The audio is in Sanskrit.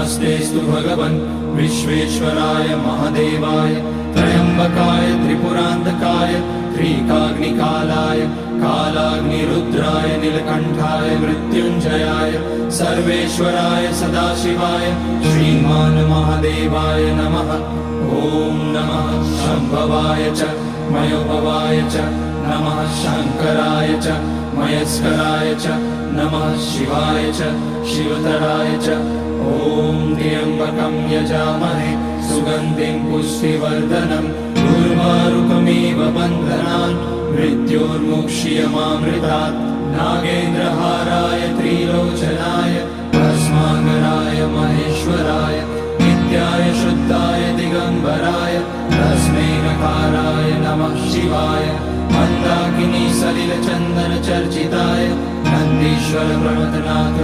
नमस्तेस्तु भगवन् विश्वेश्वराय महादेवाय त्र्यम्बकाय त्रिपुरान्तकाय त्रिकाग्निकालाय कालाग्निरुद्राय नीलकण्ठाय मृत्युञ्जयाय सर्वेश्वराय सदाशिवाय श्रीमान् महादेवाय नमः। ॐ नमः शम्भवाय च मयोभवाय च नमः शङ्कराय च मयस्कराय च नमः शिवाय च शिवतराय च। ॐ त्र्यम्बकं यजामहे सुगन्धिं पुष्टिवर्धनम् उर्वारुकमिव बन्धनान् मृत्योर्मुक्ष्यमामृतात्। नागेन्द्रहाराय त्रिलोचनाय भस्माकराय महेश्वराय नित्याय शुद्धाय दिगम्बराय तस्मै नकाराय नमः शिवाय। मन्दाकिनी सलिलचन्दन चर्चिताय नन्दीश्वर प्रमथनाथ